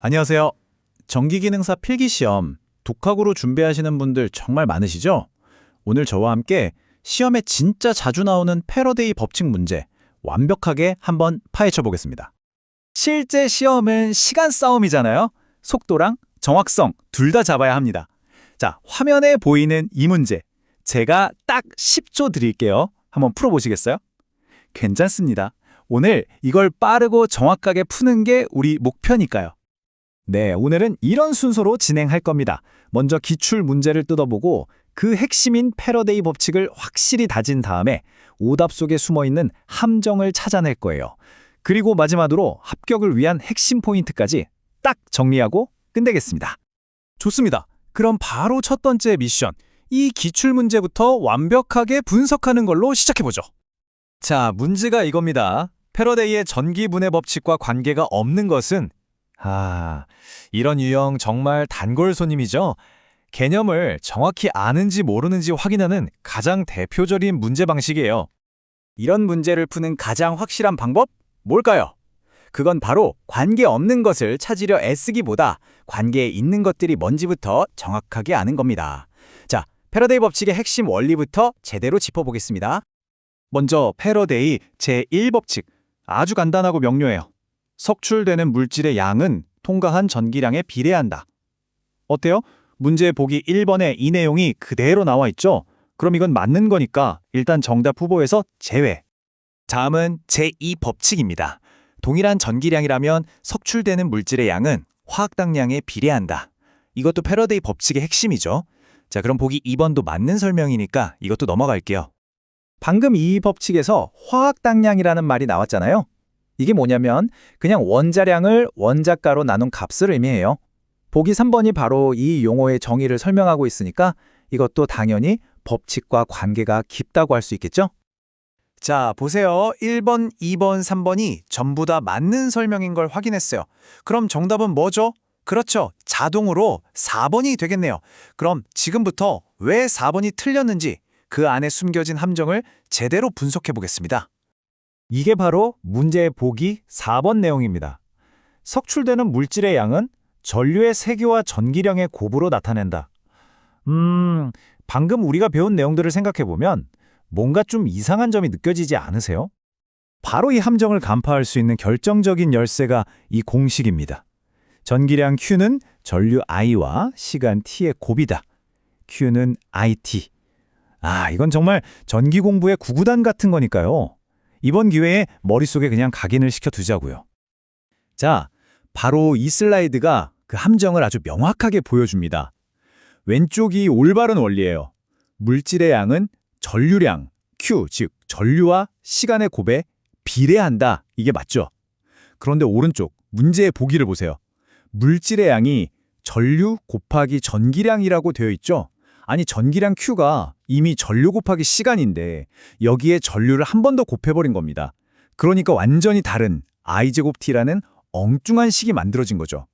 안녕하세요. 전기기능사 필기시험, 독학으로 준비하시는 분들 정말 많으시죠? 오늘 저와 함께 시험에 진짜 자주 나오는 패러데이 법칙 문제 완벽하게 한번 파헤쳐 보겠습니다. 실제 시험은 시간 싸움이잖아요. 속도랑 정확성 둘 다 잡아야 합니다. 자, 화면에 보이는 이 문제. 제가 딱 10초 드릴게요. 한번 풀어보시겠어요? 괜찮습니다. 오늘 이걸 빠르고 정확하게 푸는 게 우리 목표니까요. 네, 오늘은 이런 순서로 진행할 겁니다. 먼저 기출 문제를 뜯어보고 그 핵심인 패러데이 법칙을 확실히 다진 다음에 오답 속에 숨어있는 함정을 찾아낼 거예요. 그리고 마지막으로 합격을 위한 핵심 포인트까지 딱 정리하고 끝내겠습니다. 좋습니다. 그럼 바로 첫 번째 미션, 이 기출 문제부터 완벽하게 분석하는 걸로 시작해보죠. 자, 문제가 이겁니다. 패러데이의 전기분해 법칙과 관계가 없는 것은 이런 유형 정말 단골 손님이죠. 개념을 정확히 아는지 모르는지 확인하는 가장 대표적인 문제 방식이에요. 이런 문제를 푸는 가장 확실한 방법? 뭘까요? 그건 바로 관계없는 것을 찾으려 애쓰기보다 관계에 있는 것들이 뭔지부터 정확하게 아는 겁니다. 자, 패러데이 법칙의 핵심 원리부터 제대로 짚어보겠습니다. 먼저 패러데이 제1법칙, 아주 간단하고 명료해요. 석출되는 물질의 양은 통과한 전기량에 비례한다. 어때요? 문제 보기 1번에 이 내용이 그대로 나와 있죠? 그럼 이건 맞는 거니까 일단 정답 후보에서 제외. 다음은 제2법칙입니다. 동일한 전기량이라면 석출되는 물질의 양은 화학당량에 비례한다. 이것도 패러데이 법칙의 핵심이죠. 자, 그럼 보기 2번도 맞는 설명이니까 이것도 넘어갈게요. 방금 이 법칙에서 화학당량이라는 말이 나왔잖아요. 이게 뭐냐면 그냥 원자량을 원자가로 나눈 값을 의미해요. 보기 3번이 바로 이 용어의 정의를 설명하고 있으니까 이것도 당연히 법칙과 관계가 깊다고 할 수 있겠죠? 자, 보세요. 1번, 2번, 3번이 전부 다 맞는 설명인 걸 확인했어요. 그럼 정답은 뭐죠? 그렇죠. 자동으로 4번이 되겠네요. 그럼 지금부터 왜 4번이 틀렸는지 그 안에 숨겨진 함정을 제대로 분석해 보겠습니다. 이게 바로 문제의 보기 4번 내용입니다. 석출되는 물질의 양은 전류의 세기와 전기량의 곱으로 나타낸다. 방금 우리가 배운 내용들을 생각해보면 뭔가 좀 이상한 점이 느껴지지 않으세요? 바로 이 함정을 간파할 수 있는 결정적인 열쇠가 이 공식입니다. 전기량 Q는 전류 I와 시간 T의 곱이다. Q는 IT. 이건 정말 전기 공부의 구구단 같은 거니까요. 이번 기회에 머릿속에 그냥 각인을 시켜두자고요. 자, 바로 이 슬라이드가 그 함정을 아주 명확하게 보여줍니다. 왼쪽이 올바른 원리예요. 물질의 양은 전류량, Q, 즉 전류와 시간의 곱에 비례한다. 이게 맞죠? 그런데 오른쪽, 문제의 보기를 보세요. 물질의 양이 전류 곱하기 전기량이라고 되어 있죠? 아니, 전기량 Q가 이미 전류 곱하기 시간인데 여기에 전류를 한 번 더 곱해버린 겁니다. 그러니까 완전히 다른 I제곱 T라는 엉뚱한 식이 만들어진 거죠.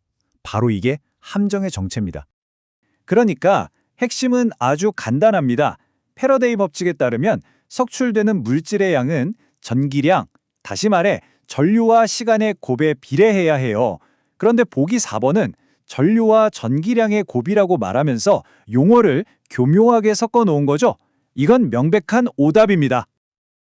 바로 이게 함정의 정체입니다. 그러니까 핵심은 아주 간단합니다. 패러데이 법칙에 따르면 석출되는 물질의 양은 전기량, 다시 말해 전류와 시간의 곱에 비례해야 해요. 그런데 보기 4번은 전류와 전기량의 곱이라고 말하면서 용어를 교묘하게 섞어 놓은 거죠. 이건 명백한 오답입니다.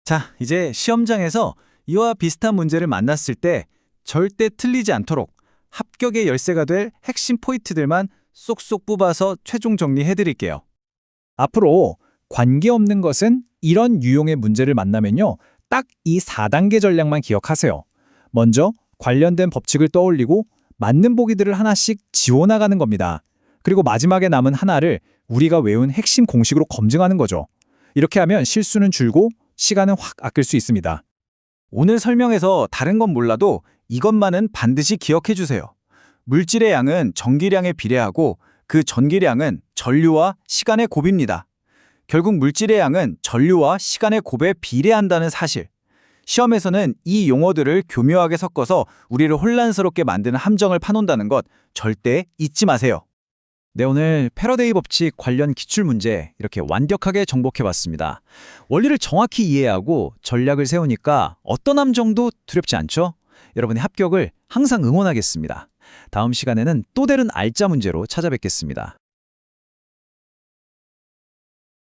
자, 이제 시험장에서 이와 비슷한 문제를 만났을 때 절대 틀리지 않도록 합격의 열쇠가 될 핵심 포인트들만 쏙쏙 뽑아서 최종 정리해 드릴게요. 앞으로 관계없는 것은 이런 유형의 문제를 만나면요. 딱 이 4단계 전략만 기억하세요. 먼저 관련된 법칙을 떠올리고 맞는 보기들을 하나씩 지워나가는 겁니다. 그리고 마지막에 남은 하나를 우리가 외운 핵심 공식으로 검증하는 거죠. 이렇게 하면 실수는 줄고 시간은 확 아낄 수 있습니다. 오늘 설명에서 다른 건 몰라도 이것만은 반드시 기억해 주세요. 물질의 양은 전기량에 비례하고 그 전기량은 전류와 시간의 곱입니다. 결국 물질의 양은 전류와 시간의 곱에 비례한다는 사실. 시험에서는 이 용어들을 교묘하게 섞어서 우리를 혼란스럽게 만드는 함정을 파놓는다는 것 절대 잊지 마세요. 네, 오늘 패러데이 법칙 관련 기출문제 이렇게 완벽하게 정복해봤습니다. 원리를 정확히 이해하고 전략을 세우니까 어떤 함정도 두렵지 않죠? 여러분의 합격을 항상 응원하겠습니다. 다음 시간에는 또 다른 알짜 문제로 찾아뵙겠습니다.